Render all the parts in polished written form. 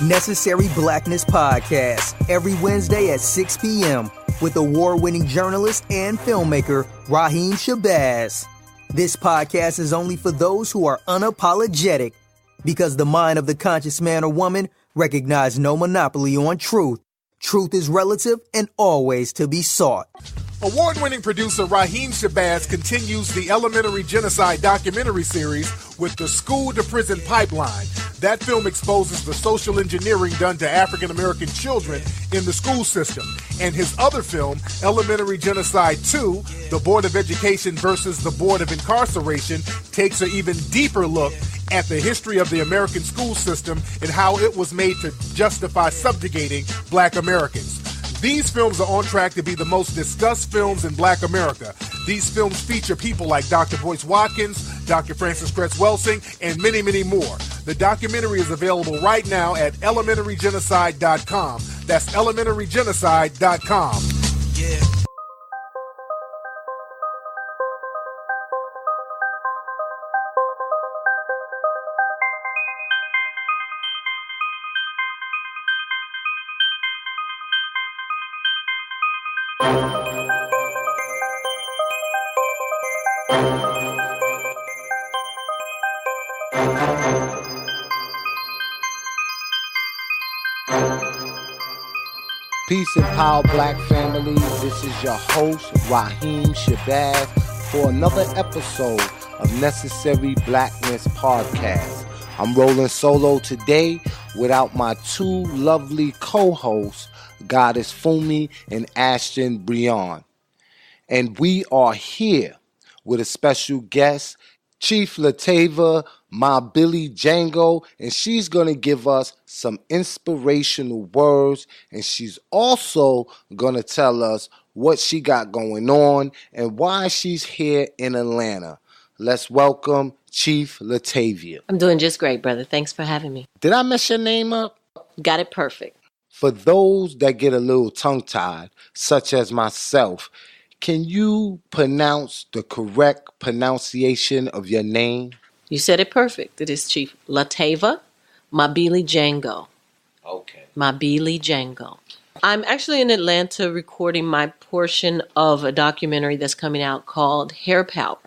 Necessary Blackness Podcast, every Wednesday at 6 p.m. with award-winning journalist and filmmaker Raheem Shabazz. This podcast is only for those who are unapologetic, because the mind of the conscious man or woman recognizes no monopoly on truth. Truth is relative and always to be sought. Award-winning producer Raheem Shabazz continues the Elementary Genocide documentary series with The School to Prison Pipeline. That film exposes the social engineering done to African-American children in the school system. And his other film, Elementary Genocide 2, The Board of Education versus the Board of Incarceration, takes an even deeper look at the history of the American school system and how it was made to justify subjugating Black Americans. These films are on track to be the most discussed films in Black America. These films feature people like Dr. Boyce Watkins, Dr. Francis Cress Welsing, and many, many more. The documentary is available right now at elementarygenocide.com. That's elementarygenocide.com. Yeah. Peace and power, Black family. This is your host, Raheem Shabazz, for another episode of Necessary Blackness Podcast. I'm rolling solo today without my two lovely co-hosts, Goddess Fumi and Ashton Brion. And we are here with a special guest, Chief LeTavia Mabilijengo, and she's going to give us some inspirational words, and she's also going to tell us what she got going on and why she's here in Atlanta. Let's welcome Chief LeTavia. I'm doing just great, brother. Thanks for having me. Did I mess your name up? Got it perfect. For those that get a little tongue-tied, such as myself, can you pronounce the correct pronunciation of your name? You said it perfect. It is Chief LeTavia Mabilijengo. Okay. Mabilijengo. I'm actually in Atlanta recording my portion of a documentary that's coming out called Hair Power,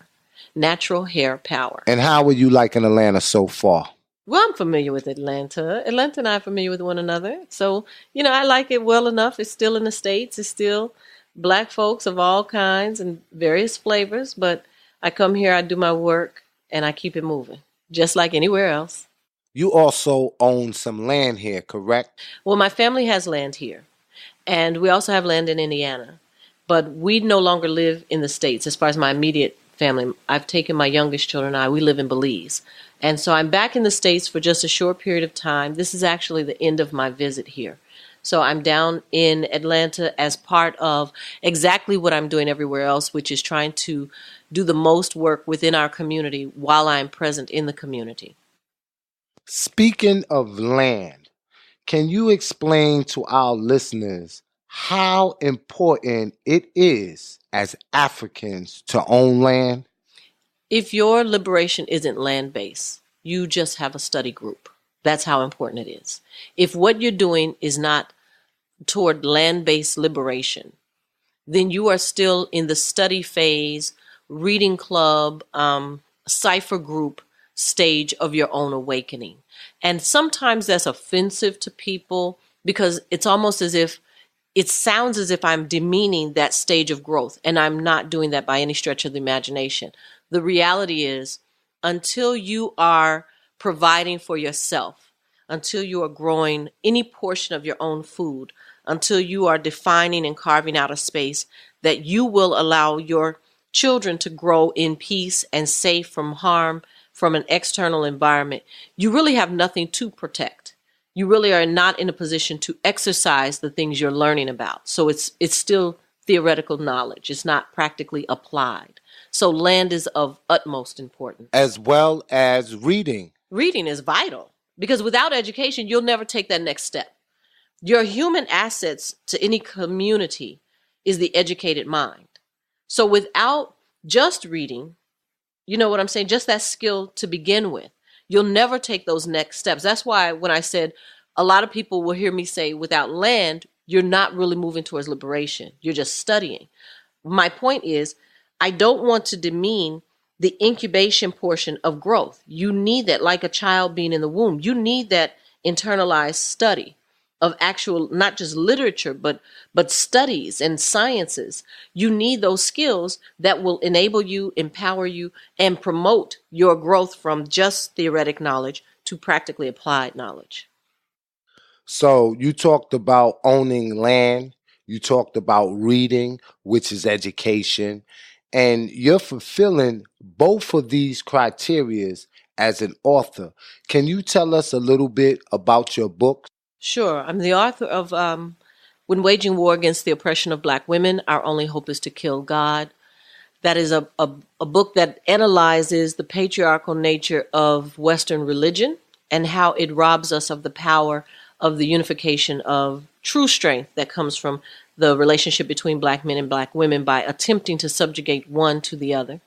Natural Hair Power. And how are you liking Atlanta so far? Well, I'm familiar with Atlanta. Atlanta and I are familiar with one another. So, I like it well enough. It's still in the States. It's still Black folks of all kinds and various flavors. But I come here, I do my work, and I keep it moving, just like anywhere else. You also own some land here, correct? Well, my family has land here. And we also have land in Indiana. But we no longer live in the States. As far as my immediate family, I've taken my youngest children and I. We live in Belize. And so I'm back in the States for just a short period of time. This is actually the end of my visit here. So I'm down in Atlanta as part of exactly what I'm doing everywhere else, which is trying to do the most work within our community while I'm present in the community. Speaking of land, can you explain to our listeners how important it is as Africans to own land? If your liberation isn't land-based, you just have a study group. That's how important it is. If what you're doing is not toward land-based liberation, then you are still in the study phase, reading club, cipher group stage of your own awakening. And sometimes that's offensive to people because it's almost as if it sounds as if I'm demeaning that stage of growth, and I'm not doing that by any stretch of the imagination. The reality is, until you are providing for yourself, until you are growing any portion of your own food, until you are defining and carving out a space that you will allow your children to grow in peace and safe from harm from an external environment, you really have nothing to protect. You really are not in a position to exercise the things you're learning about. So it's still theoretical knowledge. It's not practically applied. So land is of utmost importance. As well as reading. Reading is vital. Because without education, you'll never take that next step. Your human assets to any community is the educated mind. So without just reading, you know what I'm saying? Just that skill to begin with, you'll never take those next steps. That's why when I said a lot of people will hear me say without land, you're not really moving towards liberation. You're just studying. My point is, I don't want to demean the incubation portion of growth. You need that, like a child being in the womb. You need that internalized study of actual, not just literature, but studies and sciences. You need those skills that will enable you, empower you, and promote your growth from just theoretic knowledge to practically applied knowledge. So you talked about owning land. You talked about reading, which is education. And you're fulfilling both of these criterias as an author. Can you tell us a little bit about your book? Sure. I'm the author of When Waging War Against the Oppression of Black Women, Our Only Hope is to Kill God. That is a book that analyzes the patriarchal nature of Western religion and how it robs us of the power of the unification of true strength that comes from the relationship between Black men and Black women by attempting to subjugate one to the other.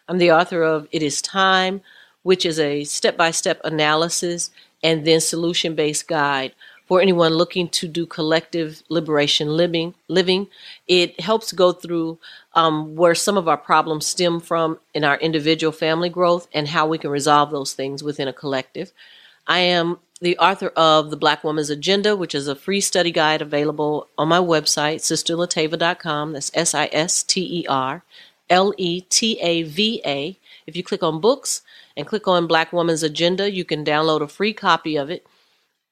I'm the author of It Is Time, which is a step-by-step analysis and then solution-based guide for anyone looking to do collective liberation living. It helps go through where some of our problems stem from in our individual family growth and how we can resolve those things within a collective. I am the author of The Black Woman's Agenda, which is a free study guide available on my website, sisterletava.com. That's SisterLetava. If you click on books and click on Black Woman's Agenda, you can download a free copy of it.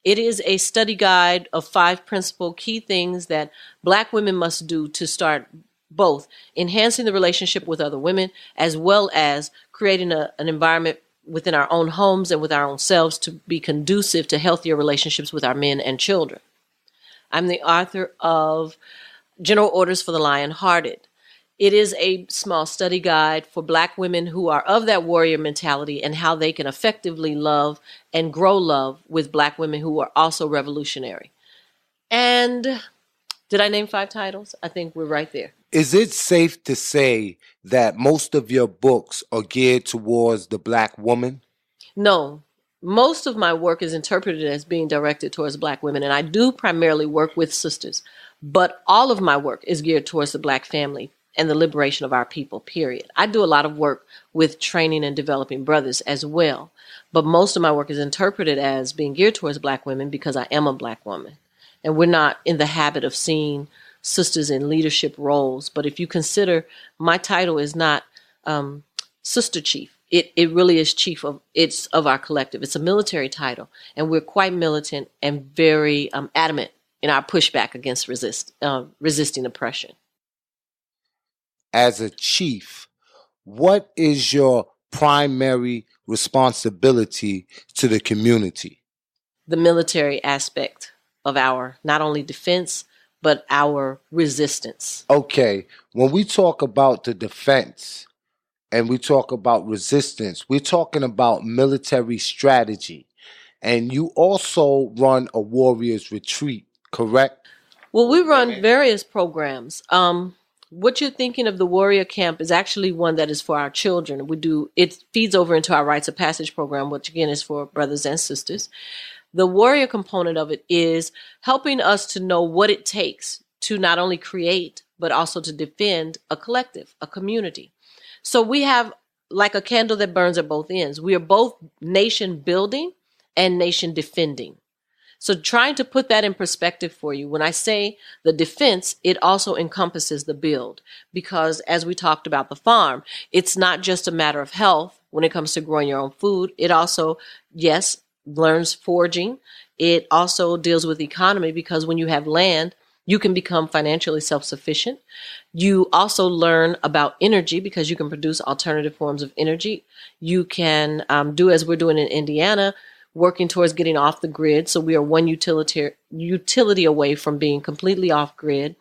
It is a study guide of 5 principal key things that Black women must do to start both enhancing the relationship with other women as well as creating an environment within our own homes and with our own selves to be conducive to healthier relationships with our men and children. I'm the author of General Orders for the Lion-Hearted. It is a small study guide for Black women who are of that warrior mentality and how they can effectively love and grow love with Black women who are also revolutionary. And did I name 5 titles? I think we're right there. Is it safe to say that most of your books are geared towards the Black woman? No. Most of my work is interpreted as being directed towards Black women, and I do primarily work with sisters. But all of my work is geared towards the Black family and the liberation of our people, period. I do a lot of work with training and developing brothers as well. But most of my work is interpreted as being geared towards Black women because I am a Black woman. And we're not in the habit of seeing sisters in leadership roles. But if you consider my title is not Sister Chief, it really is chief of our collective. It's a military title, and we're quite militant and very adamant in our pushback against resisting oppression. As a chief, what is your primary responsibility to the community? The military aspect of our not only defense, but our resistance. Okay, when we talk about the defense and we talk about resistance, we're talking about military strategy. And you also run a warrior's retreat, correct? Well, we run various programs. What you're thinking of the warrior camp is actually one that is for our children. It feeds over into our rites of passage program, which again is for brothers and sisters. The warrior component of it is helping us to know what it takes to not only create, but also to defend a collective, a community. So we have like a candle that burns at both ends. We are both nation building and nation defending. So trying to put that in perspective for you, when I say the defense, it also encompasses the build, because as we talked about the farm, it's not just a matter of health when it comes to growing your own food. It also, yes, learns foraging. It also deals with economy, because when you have land, you can become financially self-sufficient. You also learn about energy because you can produce alternative forms of energy. You can do as we're doing in Indiana, working towards getting off the grid. So we are one utility away from being completely off grid.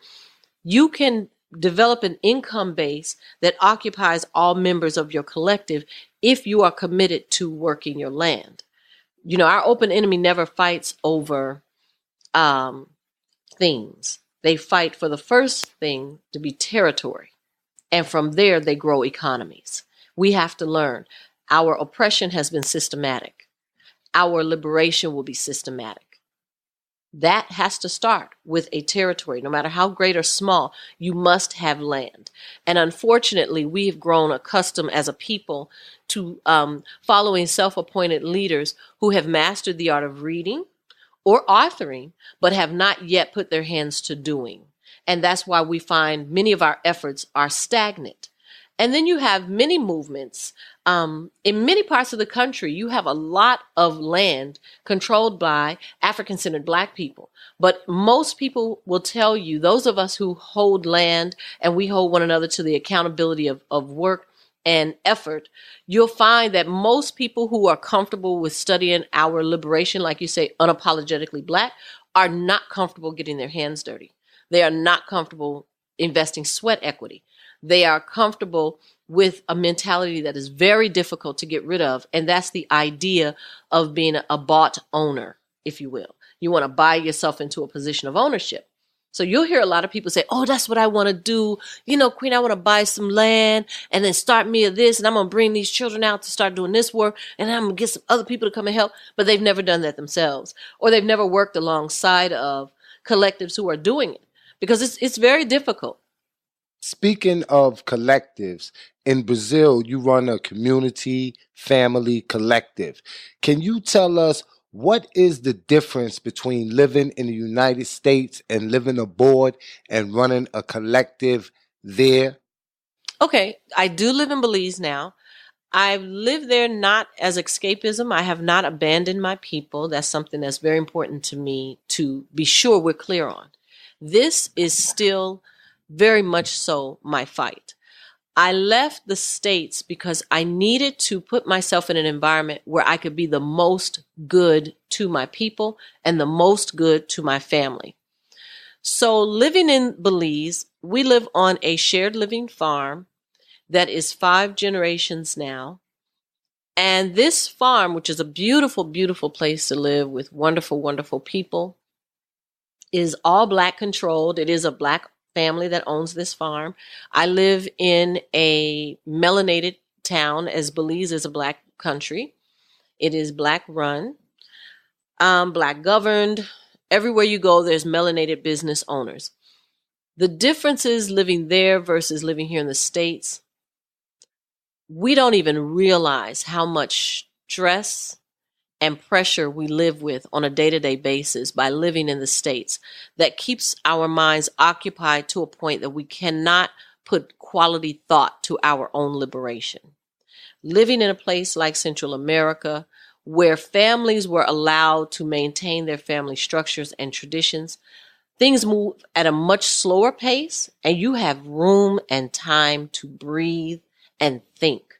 You can develop an income base that occupies all members of your collective if you are committed to working your land. Our open enemy never fights over things. They fight for the first thing to be territory. And from there, they grow economies. We have to learn. Our oppression has been systematic. Our liberation will be systematic. That has to start with a territory. No matter how great or small, you must have land. And unfortunately, we have grown accustomed as a people to following self-appointed leaders who have mastered the art of reading or authoring, but have not yet put their hands to doing. And that's why we find many of our efforts are stagnant. And then you have many movements. In many parts of the country, you have a lot of land controlled by African-centered Black people. But most people will tell you, those of us who hold land and we hold one another to the accountability of work and effort, you'll find that most people who are comfortable with studying our liberation, like you say, unapologetically Black, are not comfortable getting their hands dirty. They are not comfortable investing sweat equity. They are comfortable with a mentality that is very difficult to get rid of. And that's the idea of being a bought owner, if you will. You want to buy yourself into a position of ownership. So you'll hear a lot of people say, oh, that's what I want to do. Queen, I want to buy some land and then start me of this. And I'm going to bring these children out to start doing this work. And I'm going to get some other people to come and help. But they've never done that themselves. Or they've never worked alongside of collectives who are doing it. Because it's very difficult. Speaking of collectives, in Brazil, you run a community family collective. Can you tell us what is the difference between living in the United States and living abroad and running a collective there? Okay, I do live in Belize now. I've lived there not as escapism. I have not abandoned my people. That's something that's very important to me to be sure we're clear on. This is still very much so my fight. I left the States because I needed to put myself in an environment where I could be the most good to my people and the most good to my family. So living in Belize, we live on a shared living farm that is 5 generations now. And this farm, which is a beautiful, beautiful place to live with wonderful, wonderful people, is all Black controlled. It is a Black family that owns this farm. I live in a melanated town, as Belize is a Black country. It is Black run, Black governed. Everywhere you go, there's melanated business owners. The differences living there versus living here in the States, we don't even realize how much stress and pressure we live with on a day-to-day basis by living in the States that keeps our minds occupied to a point that we cannot put quality thought to our own liberation. Living in a place like Central America, where families were allowed to maintain their family structures and traditions, things move at a much slower pace, and you have room and time to breathe and think.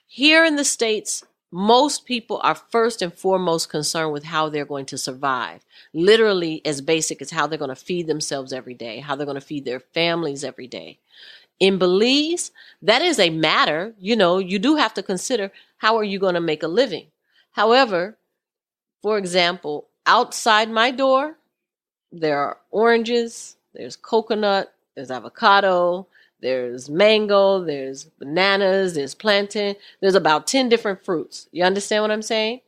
Here in the States, most people are first and foremost concerned with how they're going to survive. Literally as basic as how they're going to feed themselves every day, how they're going to feed their families every day. In Belize, that is a matter, you do have to consider how are you going to make a living. However, for example, outside my door, there are oranges, there's coconut, there's avocado, there's mango, there's bananas, there's plantain. There's about 10 different fruits. You understand what I'm saying?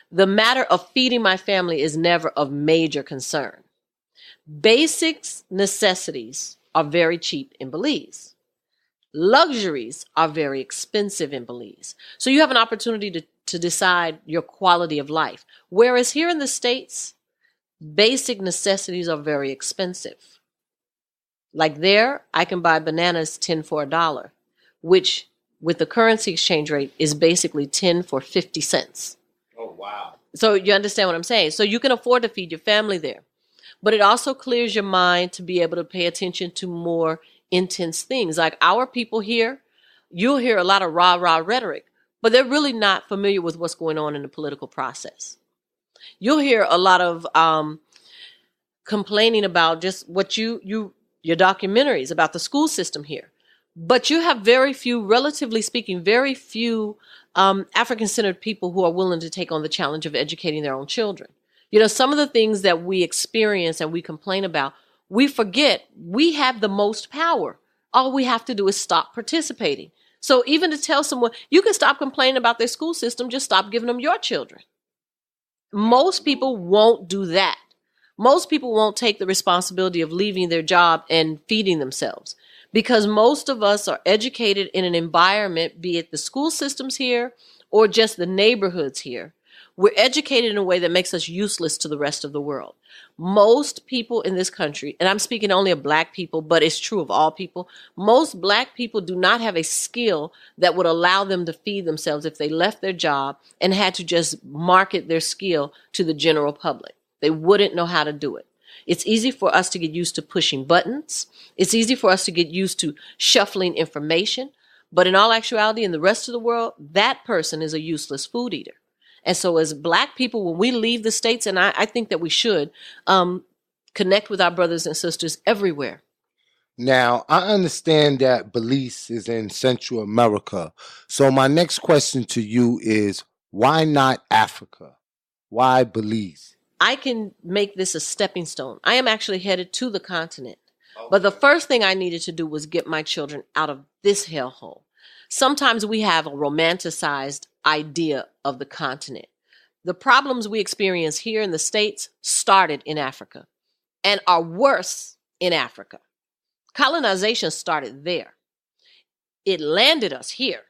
The matter of feeding my family is never of major concern. Basic necessities are very cheap in Belize. Luxuries are very expensive in Belize. So you have an opportunity to decide your quality of life. Whereas here in the States, basic necessities are very expensive. Like there, I can buy bananas 10 for $1, which with the currency exchange rate is basically 10 for 50 cents. Oh, wow. So you understand what I'm saying? So you can afford to feed your family there. But it also clears your mind to be able to pay attention to more intense things. Like our people here, you'll hear a lot of rah-rah rhetoric, but they're really not familiar with what's going on in the political process. You'll hear a lot of complaining about just what your documentaries about the school system here. But you have very few, relatively speaking, very few African-centered people who are willing to take on the challenge of educating their own children. You know, some of the things that we experience and we complain about, we forget we have the most power. All we have to do is stop participating. So even to tell someone, you can stop complaining about their school system, just stop giving them your children. Most people won't do that. Most people won't take the responsibility of leaving their job and feeding themselves, because most of us are educated in an environment, be it the school systems here or just the neighborhoods here. We're educated in a way that makes us useless to the rest of the world. Most people in this country, and I'm speaking only of Black people, but it's true of all people, most Black people do not have a skill that would allow them to feed themselves if they left their job and had to just market their skill to the general public. They wouldn't know how to do it. It's easy for us to get used to pushing buttons. It's easy for us to get used to shuffling information. But in all actuality, in the rest of the world, that person is a useless food eater. And so as Black people, when we leave the States, and I think that we should, connect with our brothers and sisters everywhere. Now, I understand that Belize is in Central America. So my next question to you is, why not Africa? Why Belize? I can make this a stepping stone. I am actually headed to the continent. Okay. But the first thing I needed to do was get my children out of this hellhole. Sometimes we have a romanticized idea of the continent. The problems we experience here in the States started in Africa and are worse in Africa. Colonization started there. It landed us here.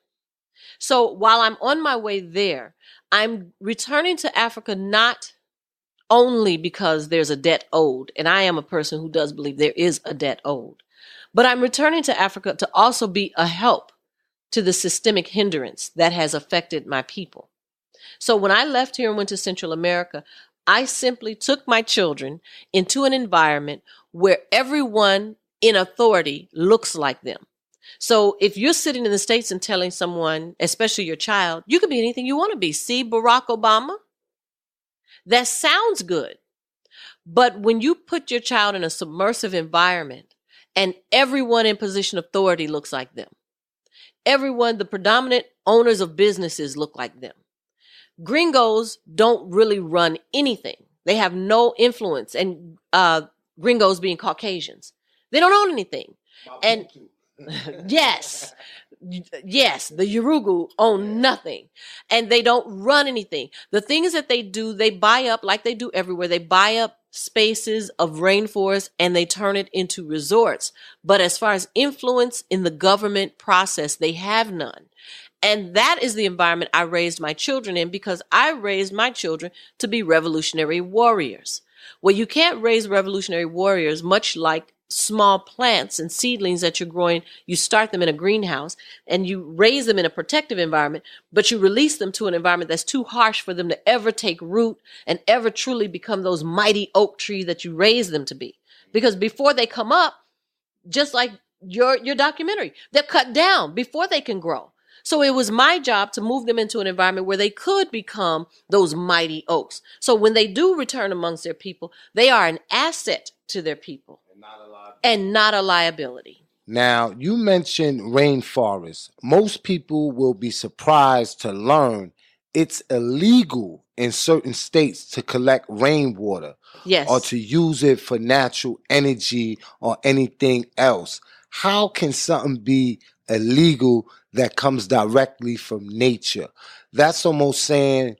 So while I'm on my way there, I'm returning to Africa not only because there's a debt owed, and I am a person who does believe there is a debt owed, but I'm returning to Africa to also be a help to the systemic hindrance that has affected my people. So when I left here and went to Central America, I simply took my children into an environment where everyone in authority looks like them. So if you're sitting in the States and telling someone, especially your child, you can be anything you want to be. See Barack Obama? That sounds good. But when you put your child in a submersive environment and everyone in position of authority looks like them, everyone, the predominant owners of businesses look like them. Gringos don't really run anything. They have no influence. And gringos being Caucasians, they don't own anything. And yes, the Yurugu own nothing. And they don't run anything. The things that they do, they buy up like they do everywhere. They buy up spaces of rainforest and they turn it into resorts. But as far as influence in the government process, they have none. And that is the environment I raised my children in, because I raised my children to be revolutionary warriors. Well, you can't raise revolutionary warriors much like small plants and seedlings that you're growing. You start them in a greenhouse and you raise them in a protective environment, but you release them to an environment that's too harsh for them to ever take root and ever truly become those mighty oak trees that you raise them to be. Because before they come up, just like your documentary, they're cut down before they can grow. So it was my job to move them into an environment where they could become those mighty oaks. So when they do return amongst their people, they are an asset to their people and not a liability. Now, you mentioned rainforests. Most people will be surprised to learn it's illegal in certain states to collect rainwater. Yes. Or to use it for natural energy or anything else. How can something be illegal that comes directly from nature? That's almost saying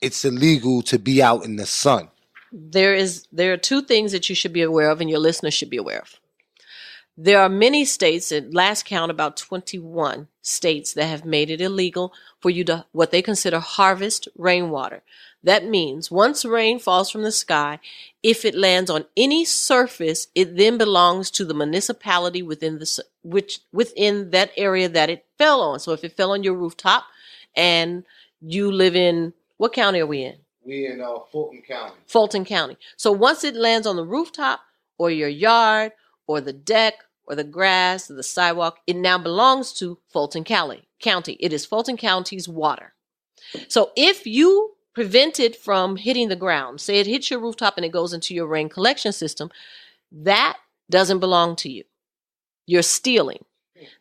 it's illegal to be out in the sun. There are two things that you should be aware of and your listeners should be aware of. There are many states, at last count about 21 states, that have made it illegal for you to what they consider harvest rainwater. That means once rain falls from the sky, if it lands on any surface, it then belongs to the municipality within that area that it fell on. So if it fell on your rooftop and you live in, what county are we in? We're in Fulton County. Fulton County. So once it lands on the rooftop or your yard or the deck or the grass or the sidewalk, it now belongs to Fulton County. It is Fulton County's water. So if you prevent it from hitting the ground, say it hits your rooftop and it goes into your rain collection system, that doesn't belong to you. You're stealing.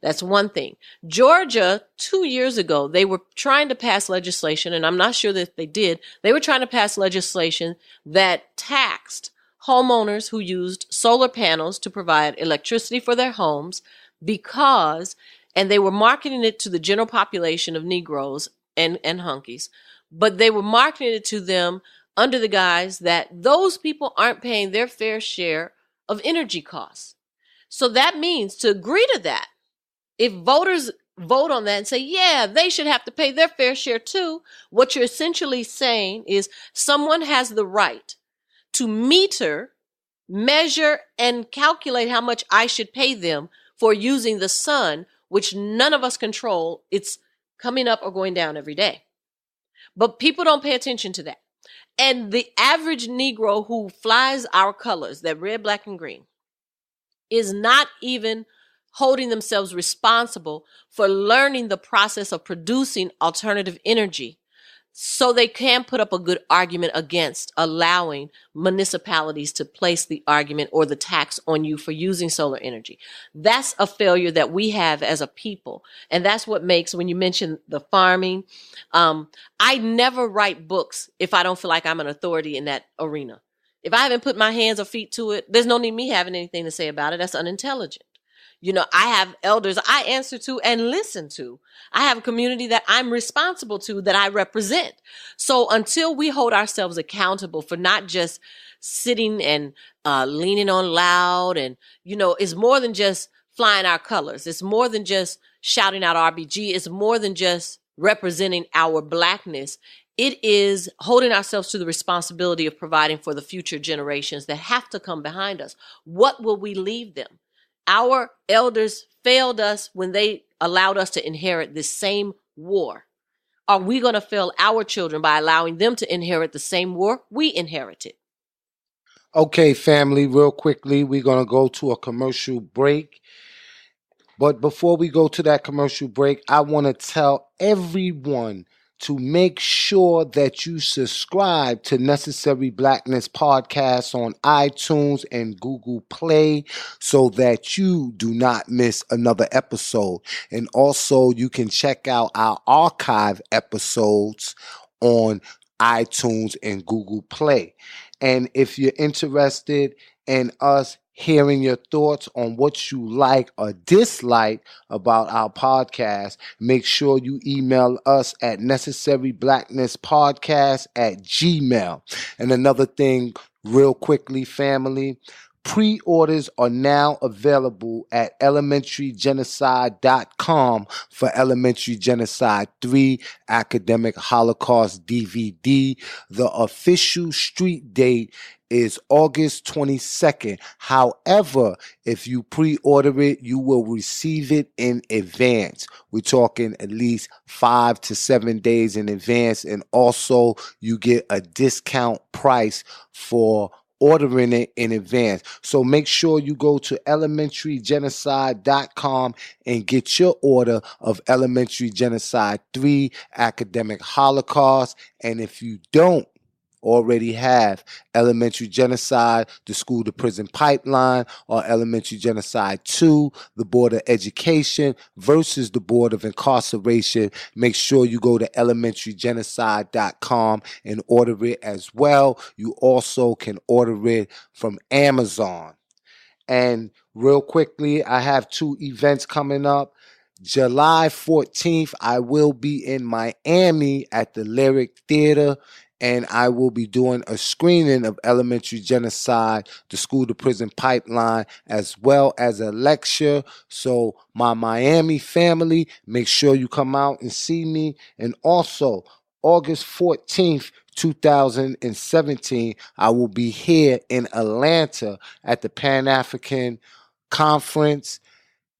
That's one thing. Georgia, 2 years ago, they were trying to pass legislation, and I'm not sure that they did. They were trying to pass legislation that taxed homeowners who used solar panels to provide electricity for their homes and they were marketing it to the general population of Negroes and hunkies, but they were marketing it to them under the guise that those people aren't paying their fair share of energy costs. So that means, to agree to that, if voters vote on that and say, yeah, they should have to pay their fair share too, what you're essentially saying is someone has the right to measure, and calculate how much I should pay them for using the sun, which none of us control. It's coming up or going down every day. But people don't pay attention to that. And the average Negro who flies our colors, that red, black, and green, is not even holding themselves responsible for learning the process of producing alternative energy, so they can put up a good argument against allowing municipalities to place the argument or the tax on you for using solar energy. That's a failure that we have as a people. And that's what makes, when you mention the farming, I never write books if I don't feel like I'm an authority in that arena. If I haven't put my hands or feet to it, there's no need me having anything to say about it. That's unintelligent. I have elders I answer to and listen to. I have a community that I'm responsible to, that I represent. So until we hold ourselves accountable for not just sitting and leaning on loud, and, it's more than just flying our colors. It's more than just shouting out RBG. It's more than just representing our Blackness. It is holding ourselves to the responsibility of providing for the future generations that have to come behind us. What will we leave them? Our elders failed us when they allowed us to inherit this same war. Are we going to fail our children by allowing them to inherit the same war we inherited? Okay, family, real quickly, we're going to go to a commercial break. But before we go to that commercial break, I want to tell everyone to make sure that you subscribe to Necessary Blackness Podcast on iTunes and Google Play, so that you do not miss another episode. And also, you can check out our archive episodes on iTunes and Google Play. And if you're interested in us hearing your thoughts on what you like or dislike about our podcast, make sure you email us at necessaryblacknesspodcast@gmail. And another thing, real quickly, family, pre-orders are now available at elementarygenocide.com for Elementary Genocide 3 Academic Holocaust DVD. The official street date is August 22nd. However, if you pre-order it, you will receive it in advance. We're talking at least 5 to 7 days in advance. And also, you get a discount price for ordering it in advance. So make sure you go to elementarygenocide.com and get your order of Elementary Genocide 3 Academic Holocaust. And if you don't already have Elementary Genocide, the School to Prison Pipeline, or Elementary Genocide 2, the Board of Education versus the Board of Incarceration, make sure you go to elementarygenocide.com and order it as well. You also can order it from Amazon. And real quickly, I have 2 events coming up. July 14th, I will be in Miami at the Lyric Theater, and I will be doing a screening of Elementary Genocide, the School to Prison Pipeline, as well as a lecture. So my Miami family, make sure you come out and see me. And also, August 14th, 2017, I will be here in Atlanta at the Pan-African Conference.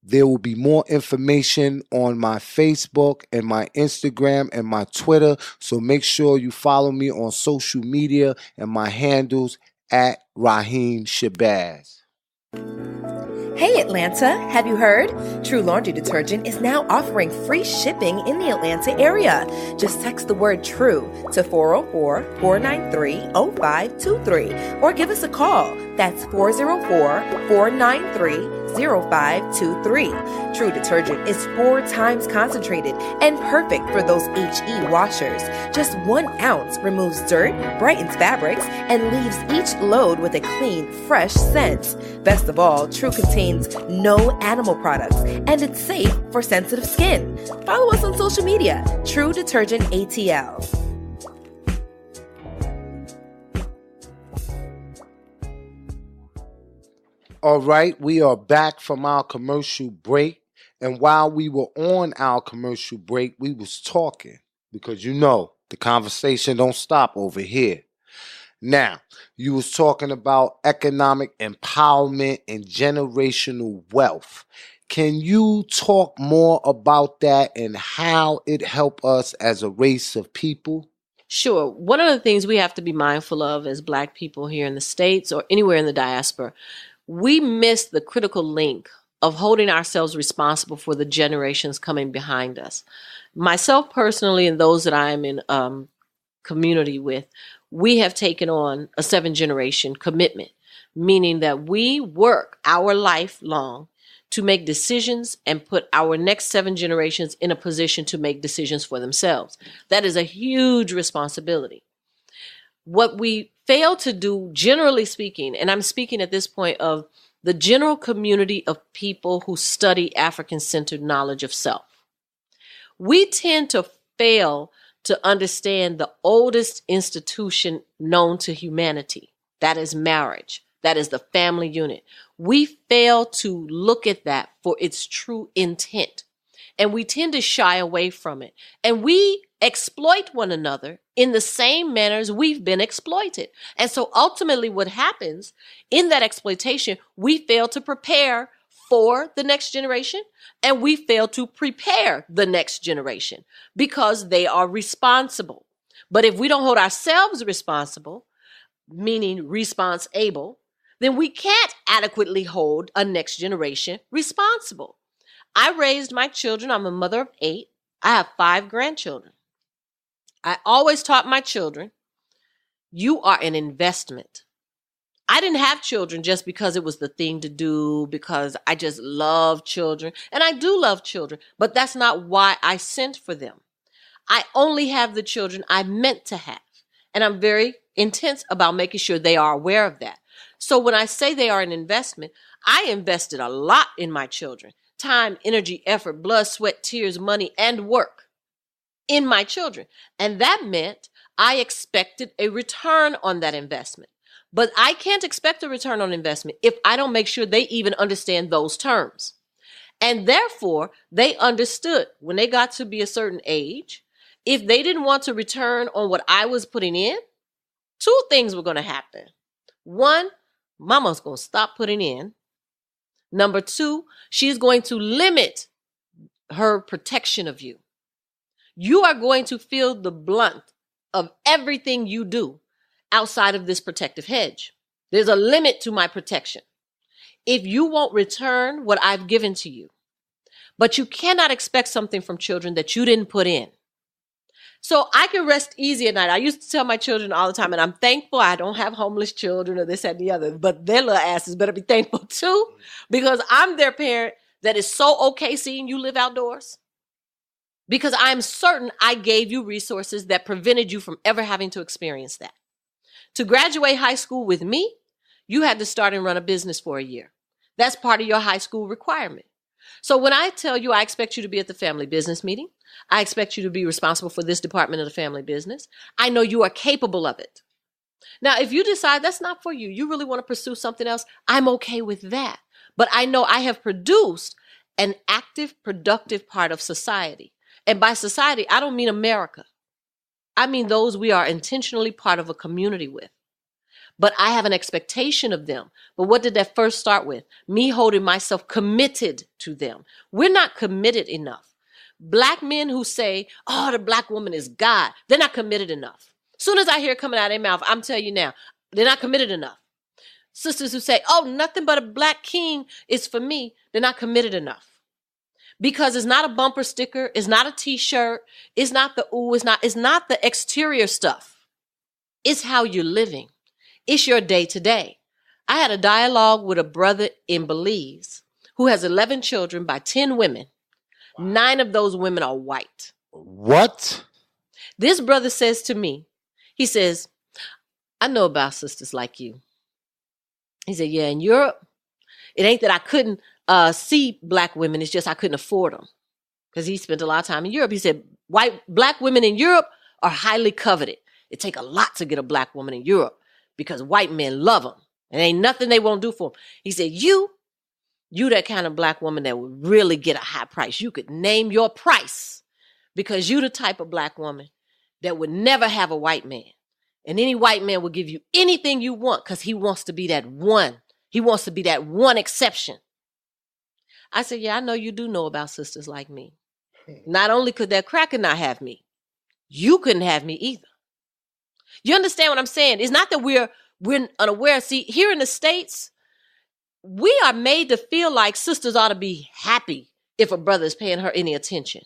There will be more information on my Facebook and my Instagram and my Twitter. So make sure you follow me on social media, and my handles at Raheem Shabazz. Hey Atlanta, have you heard? True Laundry Detergent is now offering free shipping in the Atlanta area. Just text the word TRUE to 404-493-0523 or give us a call. That's 404-493-0523. 0523. True detergent is 4 times concentrated and perfect for those HE washers. Just 1 ounce removes dirt, brightens fabrics, and leaves each load with a clean, fresh scent. Best of all, True contains no animal products, and it's safe for sensitive skin. Follow us on social media, True Detergent ATL. All right, we are back from our commercial break. And while we were on our commercial break, we was talking because you know the conversation don't stop over here. Now, you was talking about economic empowerment and generational wealth. Can you talk more about that and how it helped us as a race of people? Sure. One of the things we have to be mindful of as Black people here in the States or anywhere in the diaspora, we miss the critical link of holding ourselves responsible for the generations coming behind us. Myself personally, and those that I'm in community with, we have taken on a 7-generation commitment, meaning that we work our life long to make decisions and put our next 7 generations in a position to make decisions for themselves. That is a huge responsibility. What we fail to do, generally speaking, and I'm speaking at this point of the general community of people who study African-centered knowledge of self, we tend to fail to understand the oldest institution known to humanity. That is marriage. That is the family unit. We fail to look at that for its true intent. And we tend to shy away from it. And we exploit one another in the same manner as we've been exploited. And so ultimately what happens in that exploitation, we fail to prepare for the next generation, and we fail to prepare the next generation because they are responsible. But if we don't hold ourselves responsible, meaning responsible, then we can't adequately hold a next generation responsible. I raised my children. I'm a mother of 8. I have 5 grandchildren. I always taught my children, you are an investment. I didn't have children just because it was the thing to do, because I just love children. And I do love children, but that's not why I sent for them. I only have the children I meant to have. And I'm very intense about making sure they are aware of that. So when I say they are an investment, I invested a lot in my children. Time, energy, effort, blood, sweat, tears, money, and work in my children. And that meant I expected a return on that investment. But I can't expect a return on investment if I don't make sure they even understand those terms. And therefore, they understood when they got to be a certain age, if they didn't want to return on what I was putting in, 2 things were going to happen. 1, mama's going to stop putting in. Number 2, she's going to limit her protection of you. You are going to feel the blunt of everything you do outside of this protective hedge. There's a limit to my protection. If you won't return what I've given to you, but you cannot expect something from children that you didn't put in. So I can rest easy at night. I used to tell my children all the time, and I'm thankful I don't have homeless children or this, that, and the other, but their little asses better be thankful too, because I'm their parent that is so okay seeing you live outdoors. Because I'm certain I gave you resources that prevented you from ever having to experience that. To graduate high school with me, you had to start and run a business for a year. That's part of your high school requirement. So when I tell you I expect you to be at the family business meeting, I expect you to be responsible for this department of the family business, I know you are capable of it. Now, if you decide that's not for you, you really want to pursue something else, I'm okay with that. But I know I have produced an active, productive part of society. And by society, I don't mean America. I mean those we are intentionally part of a community with. But I have an expectation of them. But what did that first start with? Me holding myself committed to them. We're not committed enough. Black men who say, oh, the Black woman is God, they're not committed enough. As soon as I hear it coming out of their mouth, I'm telling you now, they're not committed enough. Sisters who say, oh, nothing but a Black king is for me, they're not committed enough. Because it's not a bumper sticker, it's not a t-shirt, it's not the ooh, it's not the exterior stuff. It's how you're living. It's your day to day. I had a dialogue with a brother in Belize who has 11 children by 10 women. 9 of those women are white. What? This brother says to me, he says, I know about sisters like you. He said, yeah, in Europe, it ain't that I couldn't see black women. It's just I couldn't afford them. Because he spent a lot of time in Europe. He said, black women in Europe are highly coveted. It take a lot to get a black woman in Europe because white men love them. And ain't nothing they won't do for them. He said, you that kind of black woman that would really get a high price. You could name your price because you the type of black woman that would never have a white man. And any white man will give you anything you want because he wants to be that one. He wants to be that one exception. I said, yeah, I know you do know about sisters like me. Not only could that cracker not have me, you couldn't have me either. You understand what I'm saying? It's not that we're unaware. See, here in the States, we are made to feel like sisters ought to be happy if a brother is paying her any attention.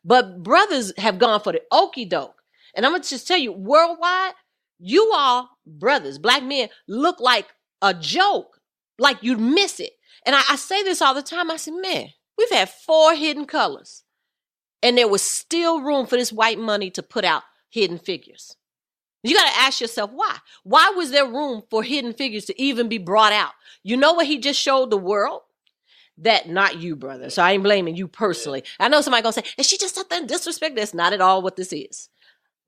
But brothers have gone for the okie doke. And I'm going to just tell you, worldwide, you all brothers, black men, look like a joke, like you'd miss it. And I say this all the time. I said, man, we've had 4 hidden colors. And there was still room for this white money to put out hidden figures. You got to ask yourself, why? Why was there room for hidden figures to even be brought out? You know what he just showed the world? That not you, brother. So I ain't blaming you personally. I know somebody going to say, is she just something disrespect? That's not at all what this is.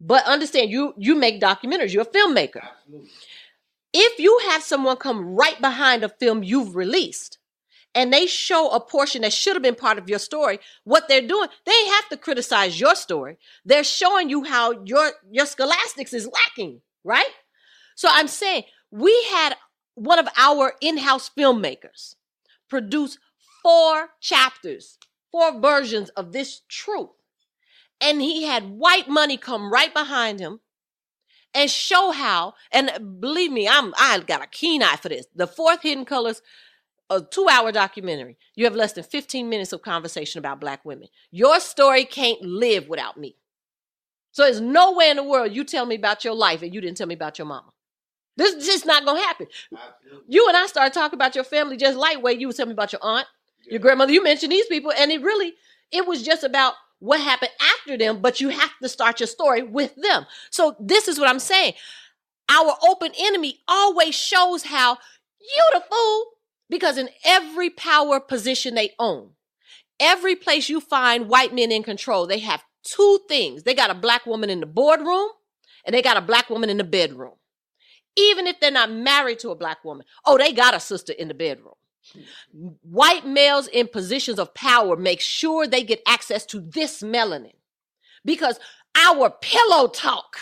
But understand, you make documentaries. You're a filmmaker. Absolutely. If you have someone come right behind a film you've released and they show a portion that should have been part of your story, what they're doing, they have to criticize your story. They're showing you how your scholastics is lacking, right? So I'm saying we had one of our in-house filmmakers produce 4 chapters, 4 versions of this truth. And he had white money come right behind him and show how, and believe me, I got a keen eye for this. The 4th Hidden Colors, a 2-hour documentary. You have less than 15 minutes of conversation about black women. Your story can't live without me. So there's no way in the world you tell me about your life and you didn't tell me about your mama. This is just not going to happen. Absolutely. You and I started talking about your family just lightweight. You would tell me about your aunt, your grandmother. You mentioned these people, and it was just about what happened after them, but you have to start your story with them. So this is what I'm saying. Our open enemy always shows how you the fool, because in every power position they own, every place you find white men in control, they have 2 things. They got a black woman in the boardroom and they got a black woman in the bedroom. Even if they're not married to a black woman, they got a sister in the bedroom. White males in positions of power make sure they get access to this melanin because our pillow talk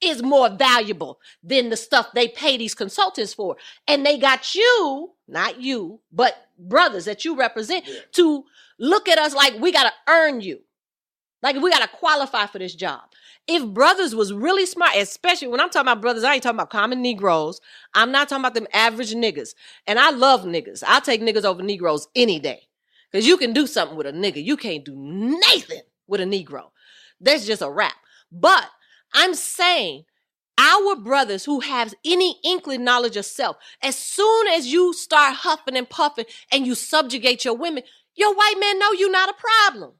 is more valuable than the stuff they pay these consultants for. And they got you, not you, but brothers that you represent to look at us like we got to earn you. Like we got to qualify for this job. If brothers was really smart, especially when I'm talking about brothers, I ain't talking about common Negroes. I'm not talking about them average niggas. And I love niggas. I'll take niggas over Negroes any day. Because you can do something with a nigga. You can't do nothing with a Negro. That's just a wrap. But I'm saying our brothers who have any inkling knowledge of self, as soon as you start huffing and puffing and you subjugate your women, your white man know you're not a problem.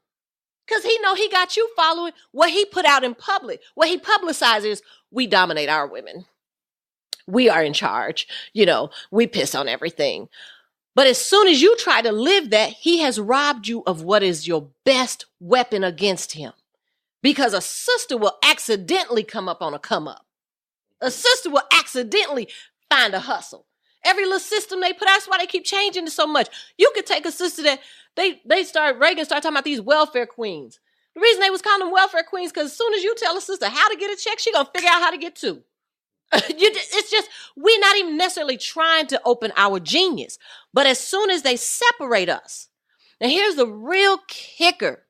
Because he know he got you following what he put out in public. What he publicizes, we dominate our women. We are in charge. We piss on everything. But as soon as you try to live that, he has robbed you of what is your best weapon against him. Because a sister will accidentally come up on a come up. A sister will accidentally find a hustle. Every little system they put out, that's why they keep changing it so much. You could take a sister that Reagan started talking about these welfare queens. The reason they was calling them welfare queens, because as soon as you tell a sister how to get a check, she going to figure out how to get 2. It's just, we're not even necessarily trying to open our genius. But as soon as they separate us, now here's the real kicker.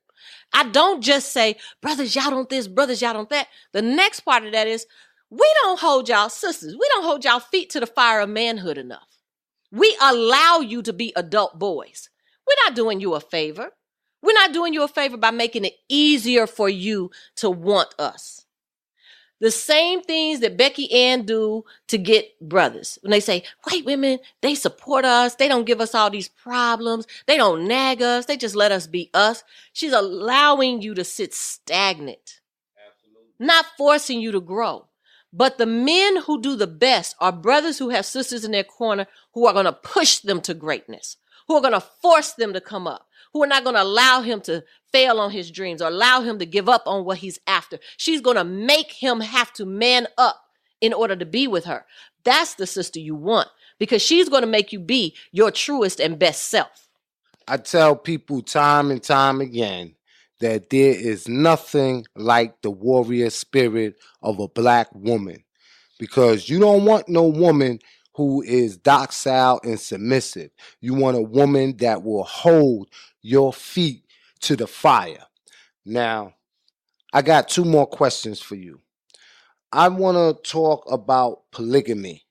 I don't just say, brothers, y'all don't this, brothers, y'all don't that. The next part of that is, we don't hold y'all sisters. We don't hold y'all feet to the fire of manhood enough. We allow you to be adult boys. We're not doing you a favor. We're not doing you a favor by making it easier for you to want us. The same things that Becky Ann do to get brothers. When they say, white women, they support us. They don't give us all these problems. They don't nag us. They just let us be us. She's allowing you to sit stagnant. Absolutely. Not forcing you to grow. But the men who do the best are brothers who have sisters in their corner who are going to push them to greatness, who are going to force them to come up, who are not going to allow him to fail on his dreams or allow him to give up on what he's after. She's going to make him have to man up in order to be with her. That's the sister you want, because she's going to make you be your truest and best self. I tell people time and time again that there is nothing like the warrior spirit of a black woman, because you don't want no woman who is docile and submissive. You want a woman that will hold your feet to the fire. Now, I got 2 more questions for you. I want to talk about polygamy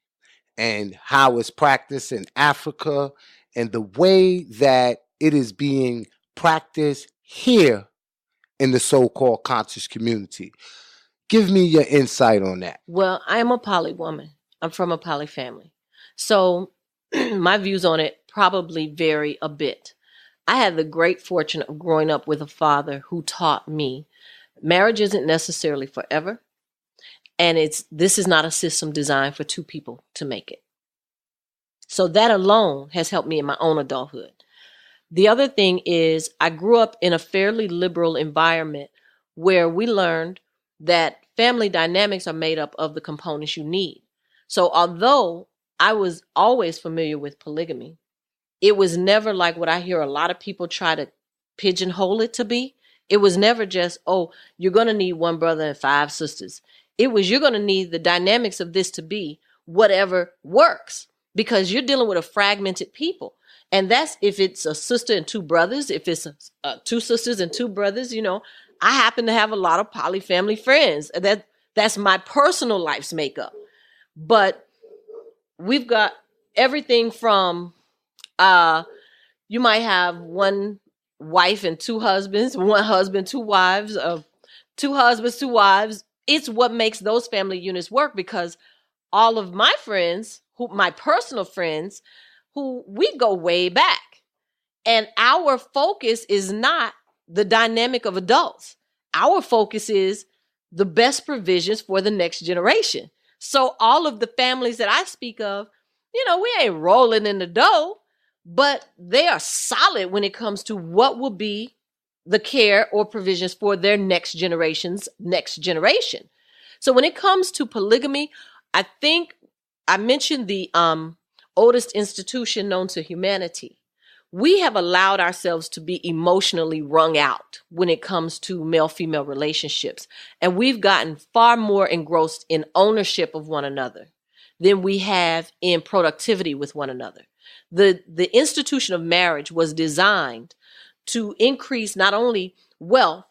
and how it's practiced in Africa and the way that it is being practiced here in the so-called conscious community. Give me your insight on that. Well, I am a poly woman. I'm from a poly family. So my views on it probably vary a bit. I had the great fortune of growing up with a father who taught me marriage isn't necessarily forever. And this is not a system designed for 2 people to make it. So that alone has helped me in my own adulthood. The other thing is I grew up in a fairly liberal environment where we learned that family dynamics are made up of the components you need. So although I was always familiar with polygamy, it was never like what I hear a lot of people try to pigeonhole it to be. It was never just, oh, you're going to need 1 brother and 5 sisters. It was, you're going to need the dynamics of this to be whatever works, because you're dealing with a fragmented people. And that's if it's a sister and 2 brothers, if it's 2 sisters and 2 brothers, I happen to have a lot of poly family friends. That's my personal life's makeup. But we've got everything from, you might have 1 wife and 2 husbands, 1 husband, 2 wives, 2 husbands, 2 wives. It's what makes those family units work, because all of my friends, my personal friends, who we go way back, and our focus is not the dynamic of adults. Our focus is the best provisions for the next generation. So all of the families that I speak of, we ain't rolling in the dough, but they are solid when it comes to what will be the care or provisions for their next generation's next generation. So when it comes to polygamy, I think I mentioned the oldest institution known to humanity. We have allowed ourselves to be emotionally wrung out when it comes to male-female relationships. And we've gotten far more engrossed in ownership of one another than we have in productivity with one another. The institution of marriage was designed to increase not only wealth,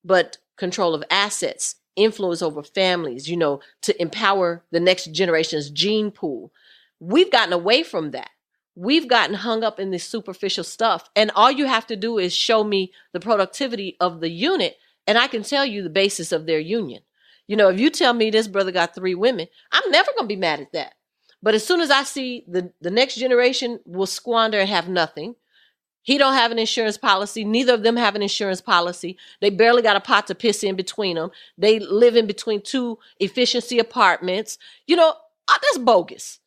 but control of assets, influence over families, to empower the next generation's gene pool. We've gotten away from that. We've gotten hung up in this superficial stuff. And all you have to do is show me the productivity of the unit, and I can tell you the basis of their union. If you tell me this brother got 3 women, I'm never going to be mad at that. But as soon as I see the next generation will squander and have nothing, he don't have an insurance policy. Neither of them have an insurance policy. They barely got a pot to piss in between them. They live in between 2 efficiency apartments. That's bogus.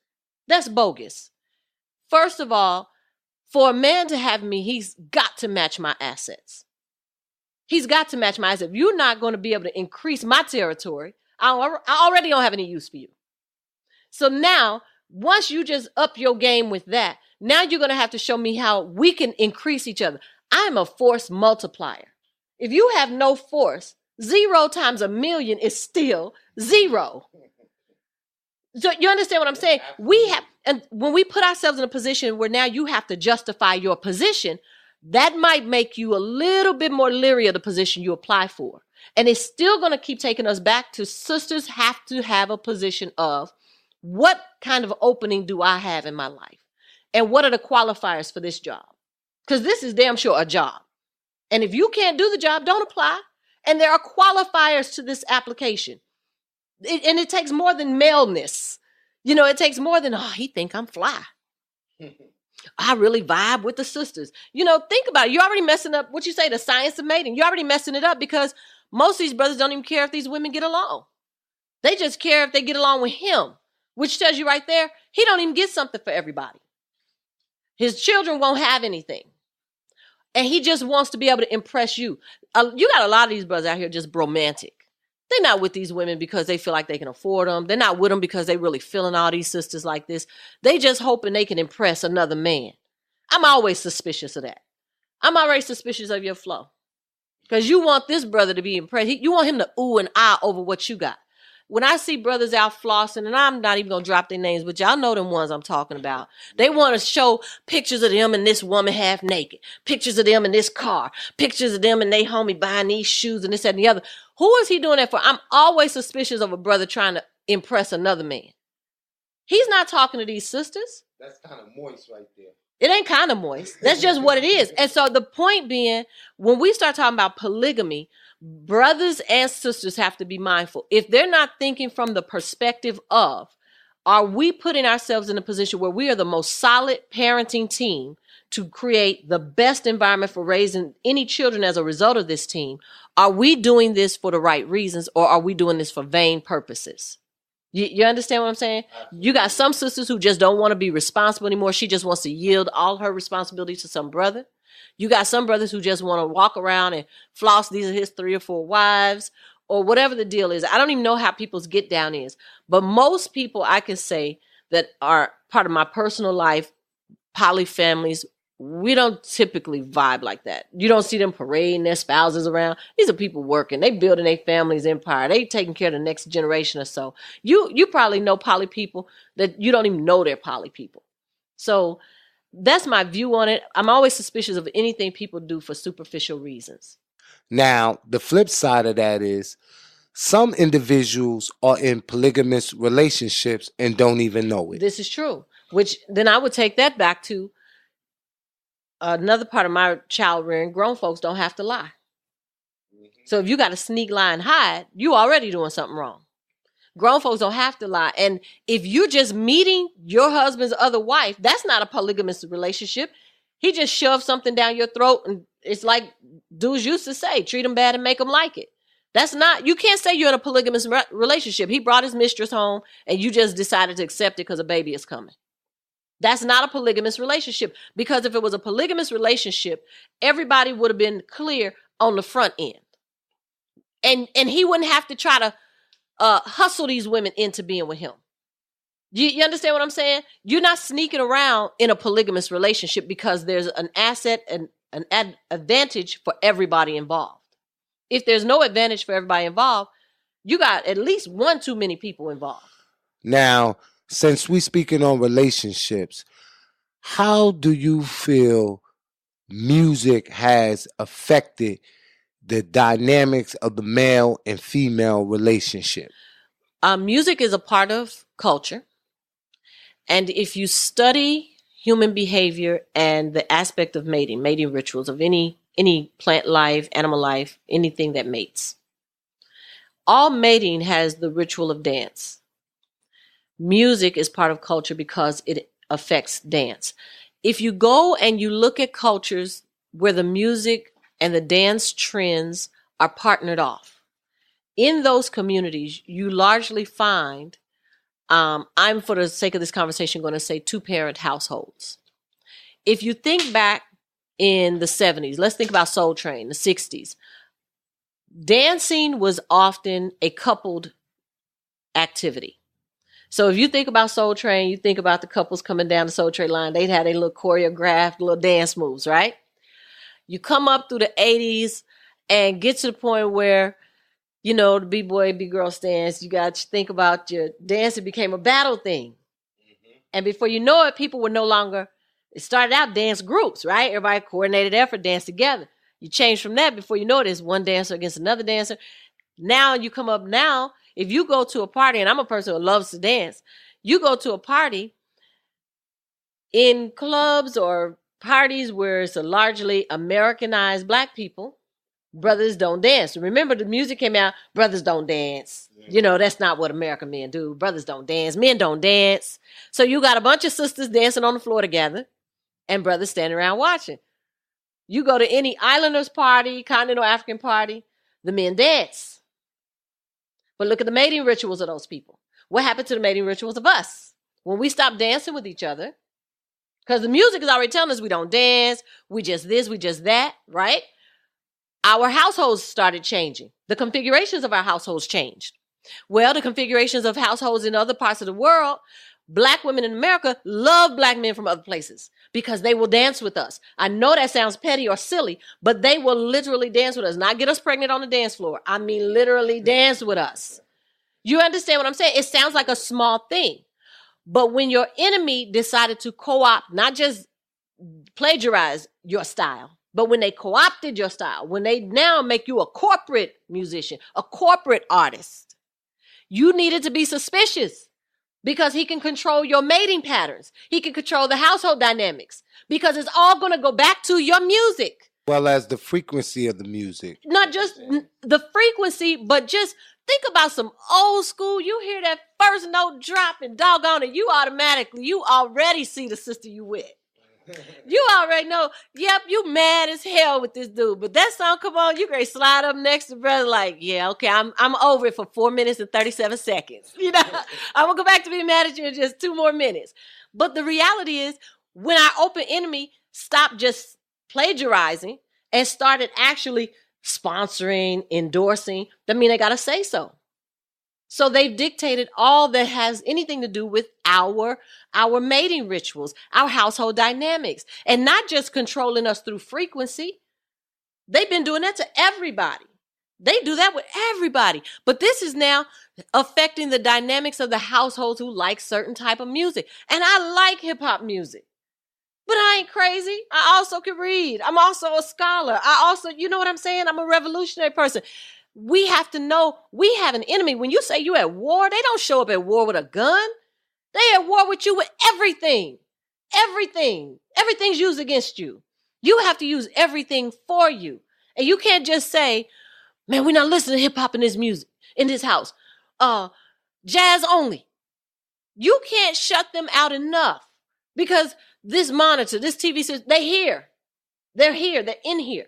That's bogus. First of all, for a man to have me, he's got to match my assets. He's got to match my assets. If you're not going to be able to increase my territory, I already don't have any use for you. So now, once you just up your game with that, now you're going to have to show me how we can increase each other. I'm a force multiplier. If you have no force, 0 times 1,000,000 is still 0. So you understand what I'm saying? And when we put ourselves in a position where now you have to justify your position, that might make you a little bit more leery of the position you apply for. And it's still going to keep taking us back to sisters have to have a position of what kind of opening do I have in my life? And what are the qualifiers for this job? Because this is damn sure a job. And if you can't do the job, don't apply. And there are qualifiers to this application. And it takes more than maleness. You know, it takes more than, oh, he think I'm fly. I really vibe with the sisters. You know, think about it. You're already messing up what you say, the science of mating. You're already messing it up because most of these brothers don't even care if these women get along. They just care if they get along with him, which tells you right there, he don't even get something for everybody. His children won't have anything. And he just wants to be able to impress you. You got a lot of these brothers out here just bromantic. They're not with these women because they feel like they can afford them. They're not with them because they really feeling all these sisters like this. They just hoping they can impress another man. I'm always suspicious of that. I'm already suspicious of your flow. Because you want this brother to be impressed. You want him to ooh and ah over what you got. When I see brothers out flossing, and I'm not even going to drop their names, but y'all know them ones I'm talking about. They want to show pictures of them and this woman half naked, pictures of them in this car, pictures of them and they homie buying these shoes and this, that, and the other. Who is he doing that for? I'm always suspicious of a brother trying to impress another man. He's not talking to these sisters. That's kind of moist right there. It ain't kind of moist. That's just what it is. And so the point being, when we start talking about polygamy, brothers and sisters have to be mindful. If they're not thinking from the perspective of, are we putting ourselves in a position where we are the most solid parenting team to create the best environment for raising any children as a result of this team? Are we doing this for the right reasons, or are we doing this for vain purposes? You understand what I'm saying? You got some sisters who just don't want to be responsible anymore. She just wants to yield all her responsibility to some brother. You got some brothers who just want to walk around and floss. These are his 3 or 4 wives or whatever the deal is. I don't even know how people's get down is. But most people I can say that are part of my personal life, poly families, we don't typically vibe like that. You don't see them parading their spouses around. These are people working. They building their family's empire. They taking care of the next generation or so. You probably know poly people that you don't even know they're poly people. So that's my view on it. I'm always suspicious of anything people do for superficial reasons. Now, the flip side of that is some individuals are in polygamous relationships and don't even know it. This is true, which then I would take that back to another part of my child rearing. Grown folks don't have to lie. So if you got to sneak, lie, and hide, you already doing something wrong. Grown folks don't have to lie. And if you're just meeting your husband's other wife, that's not a polygamous relationship. He just shoved something down your throat, and it's like dudes used to say, treat them bad and make them like it. That's not, you can't say you're in a polygamous relationship. He brought his mistress home and you just decided to accept it because a baby is coming. That's not a polygamous relationship, because if it was a polygamous relationship, everybody would have been clear on the front end. And he wouldn't have to try to hustle these women into being with him. You understand what I'm saying? You're not sneaking around in a polygamous relationship because there's an asset and an advantage for everybody involved. If there's no advantage for everybody involved, you got at least one too many people involved. Now, since we're speaking on relationships, how do you feel music has affected the dynamics of the male and female relationship? Music is a part of culture. And if you study human behavior and the aspect of mating rituals of any plant life, animal life, anything that mates, all mating has the ritual of dance. Music is part of culture because it affects dance. If you go and you look at cultures where the music and the dance trends are partnered off, in those communities, you largely find, I'm for the sake of this conversation going to say 2-parent households. If you think back in the 70s, let's think about Soul Train, the 60s. Dancing was often a coupled activity. So if you think about Soul Train, you think about the couples coming down the Soul Train line. They'd have their little choreographed little dance moves, right? You come up through the 80s and get to the point where, you know, the B-boy, B-girl stance, you got to think about your dance. It became a battle thing. Mm-hmm. And before you know it, people were no longer, it started out dance groups, right? Everybody coordinated effort, danced together. You change from that, before you know it, there's one dancer against another dancer. Now you come up now, if you go to a party, and I'm a person who loves to dance, you go to a party in clubs or parties where it's a largely Americanized Black people, Brothers don't dance. Remember, the music came out, brothers don't dance. That's not what American men do. Brothers don't dance. Men don't dance. So you got a bunch of sisters dancing on the floor together and brothers standing around watching. You go to any Islanders party, continental African party, the men dance. But look at the mating rituals of those people. What happened to the mating rituals of us? When we stopped dancing with each other, because the music is already telling us we don't dance, we just this, we just that, right? Our households started changing. The configurations of our households changed. Well, the configurations of households in other parts of the world, Black women in America love Black men from other places because they will dance with us. I know that sounds petty or silly, but they will literally dance with us, not get us pregnant on the dance floor. I mean, literally dance with us. You understand what I'm saying? It sounds like a small thing. But when your enemy decided to co-opt, not just plagiarize your style, but when they co-opted your style, when they now make you a corporate musician, a corporate artist, you needed to be suspicious because he can control your mating patterns. He can control the household dynamics because it's all going to go back to your music. Well as the frequency of the music. Not just the frequency, but just think about some old school. You hear that first note drop and doggone it, you already see the sister you with. You already know, yep, you mad as hell with this dude. But that song, come on, you can slide up next to brother like, yeah, okay, I'm over it for 4 minutes and 37 seconds. I'm going to go back to being mad at you in just 2 more minutes. But the reality is, when our open enemy stopped just plagiarizing and started actually sponsoring, endorsing, that means they got to say so. So they've dictated all that has anything to do with our mating rituals, our household dynamics, and not just controlling us through frequency. They've been doing that to everybody. They do that with everybody. But this is now affecting the dynamics of the households who like certain type of music. And I like hip hop music. But I ain't crazy. I also can read. I'm also a scholar. You know what I'm saying? I'm a revolutionary person. We have to know we have an enemy. When you say you at war, they don't show up at war with a gun. They at war with you with everything. Everything. Everything's used against you. You have to use everything for you. And you can't just say, man, we're not listening to hip hop in this music, in this house. Jazz only. You can't shut them out enough because this monitor, this TV system, they're here. They're in here.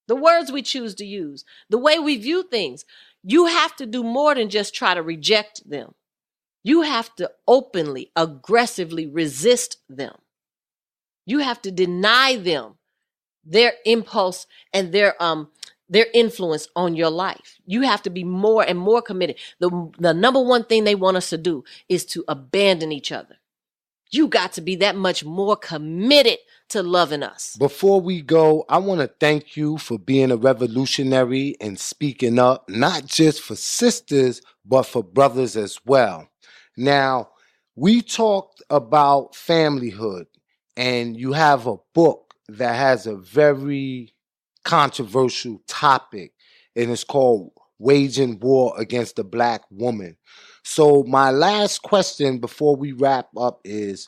The words we choose to use, the way we view things, you have to do more than just try to reject them. You have to openly, aggressively resist them. You have to deny them their impulse and their influence on your life. You have to be more and more committed. The number one thing they want us to do is to abandon each other. You got to be that much more committed to loving us. Before we go, I want to thank you for being a revolutionary and speaking up, not just for sisters, but for brothers as well. Now, we talked about familyhood, and you have a book that has a very controversial topic, and it's called Waging War Against the Black Woman. So my last question before we wrap up is,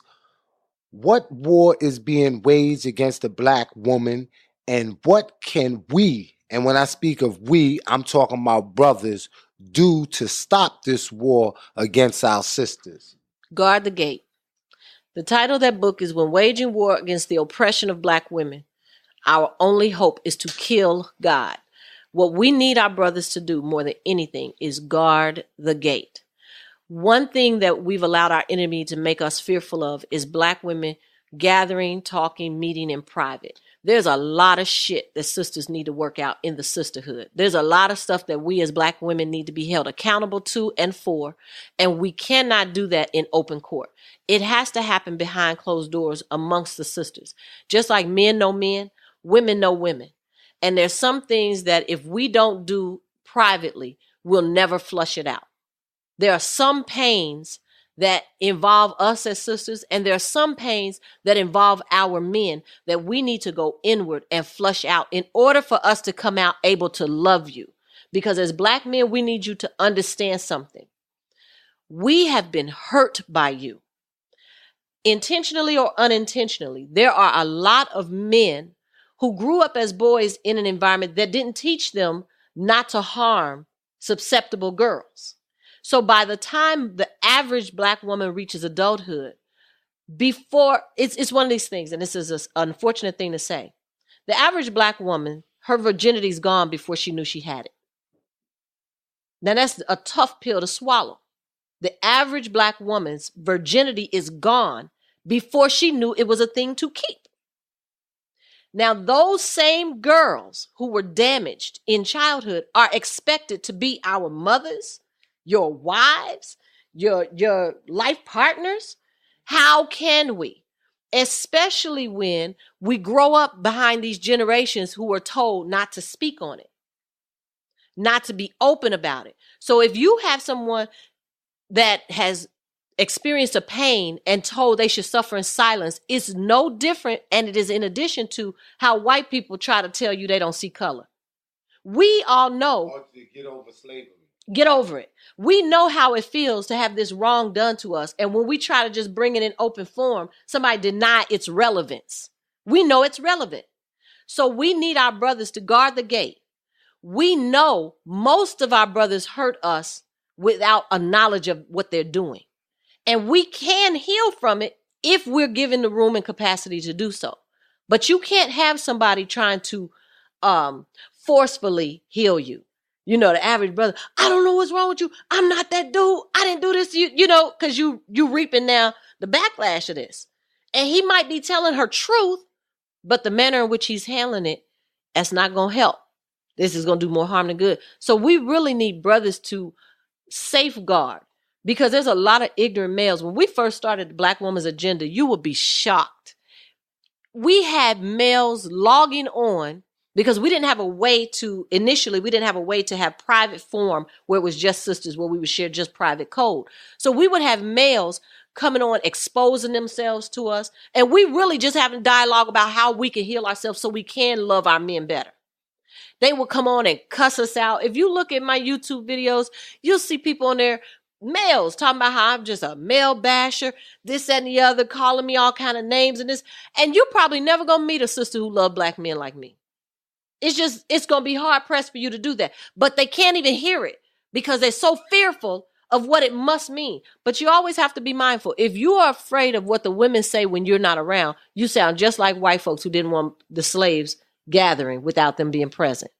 what war is being waged against the Black woman, and what can we, and when I speak of we, I'm talking about brothers, do to stop this war against our sisters? Guard the gate. The title of that book is When Waging War Against the Oppression of Black Women, Our Only Hope is to Kill God. What we need our brothers to do more than anything is guard the gate. One thing that we've allowed our enemy to make us fearful of is Black women gathering, talking, meeting in private. There's a lot of shit that sisters need to work out in the sisterhood. There's a lot of stuff that we as Black women need to be held accountable to and for, and we cannot do that in open court. It has to happen behind closed doors amongst the sisters. Just like men know men, women know women. And there's some things that if we don't do privately, we'll never flush it out. There are some pains that involve us as sisters, and there are some pains that involve our men that we need to go inward and flush out in order for us to come out able to love you. Because as Black men, we need you to understand something. We have been hurt by you. Intentionally or unintentionally, there are a lot of men who grew up as boys in an environment that didn't teach them not to harm susceptible girls. So by the time the average Black woman reaches adulthood, before it's one of these things, and this is an unfortunate thing to say, the average Black woman, her virginity is gone before she knew she had it. Now that's a tough pill to swallow. The average Black woman's virginity is gone before she knew it was a thing to keep. Now, those same girls who were damaged in childhood are expected to be our mothers, your wives, your life partners. How can we? Especially when we grow up behind these generations who are told not to speak on it, not to be open about it. So if you have someone that has experienced a pain and told they should suffer in silence, it's no different, and it is in addition to how white people try to tell you they don't see color. We all know. Or to get over slavery. Get over it. We know how it feels to have this wrong done to us, and when we try to just bring it in open form, somebody deny its relevance. We know it's relevant. So we need our brothers to guard the gate. We know most of our brothers hurt us without a knowledge of what they're doing. And we can heal from it if we're given the room and capacity to do so. But you can't have somebody trying to forcefully heal you. You know, the average brother, I don't know what's wrong with you. I'm not that dude. I didn't do this to you, you know, because you reaping now the backlash of this. And he might be telling her truth, but the manner in which he's handling it, that's not going to help. This is going to do more harm than good. So we really need brothers to safeguard, because there's a lot of ignorant males. When we first started the Black Woman's Agenda, you would be shocked. We had males logging on because we didn't have a way to, initially, we didn't have a way to have private forum where it was just sisters, where we would share just private code. So we would have males coming on, exposing themselves to us. And we really just having dialogue about how we can heal ourselves so we can love our men better. They would come on and cuss us out. If you look at my YouTube videos, you'll see people on there, males, talking about how I'm just a male basher, this, that, and the other, calling me all kind of names and this. And you probably never going to meet a sister who love Black men like me. It's going to be hard pressed for you to do that. But they can't even hear it because they're so fearful of what it must mean. But you always have to be mindful. If you are afraid of what the women say when you're not around, you sound just like white folks who didn't want the slaves gathering without them being present.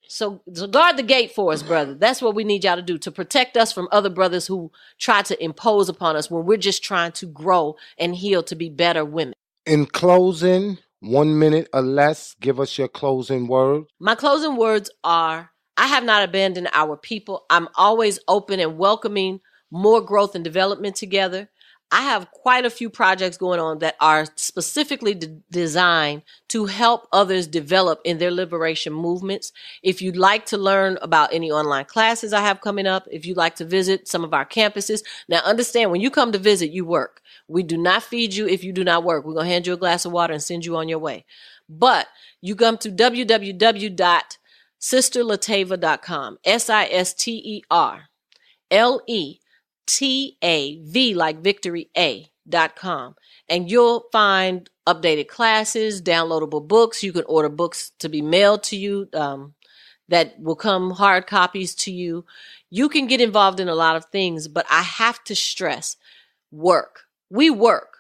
So guard the gate for us, brother. That's what we need y'all to do, to protect us from other brothers who try to impose upon us when we're just trying to grow and heal to be better women. In closing, 1 minute or less, give us your closing word. My closing words are, I have not abandoned our people. I'm always open and welcoming more growth and development together. I have quite a few projects going on that are specifically designed to help others develop in their liberation movements. If you'd like to learn about any online classes I have coming up, if you'd like to visit some of our campuses, now understand, when you come to visit, you work. We do not feed you if you do not work. We're going to hand you a glass of water and send you on your way. But you come to www.sisterletava.com, SISTERLETAV like victory A.com. And you'll find updated classes, downloadable books. You can order books to be mailed to you that will come hard copies to you. You can get involved in a lot of things, but I have to stress work. We work.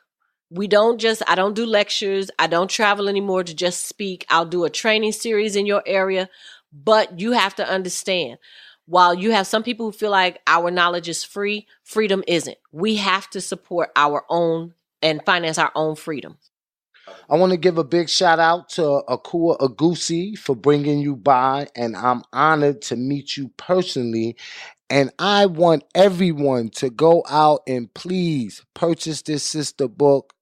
I don't do lectures. I don't travel anymore to just speak. I'll do a training series in your area, but you have to understand, while you have some people who feel like our knowledge is free, freedom isn't. We have to support our own and finance our own freedom. I want to give a big shout out to Akua Agusi for bringing you by, and I'm honored to meet you personally. And I want everyone to go out and please purchase this sister book.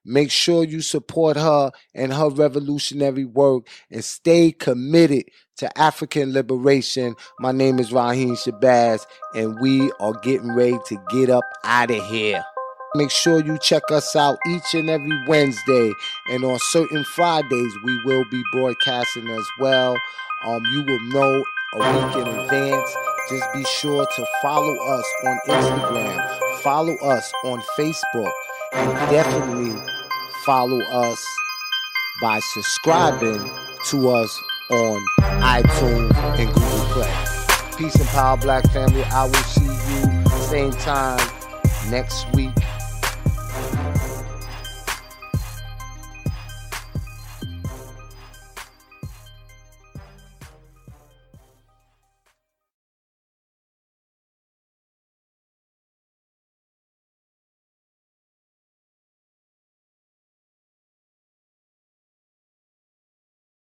Make sure you support her and her revolutionary work and stay committed to African liberation. My name is Raheem Shabazz, and we are getting ready to get up out of here. Make sure you check us out each and every Wednesday, and on certain Fridays we will be broadcasting as well. You will know a week in advance. Just be sure to follow us on Instagram, follow us on Facebook, and definitely follow us by subscribing to us on iTunes and Google Play. Peace and power, Black family. I will see you same time next week.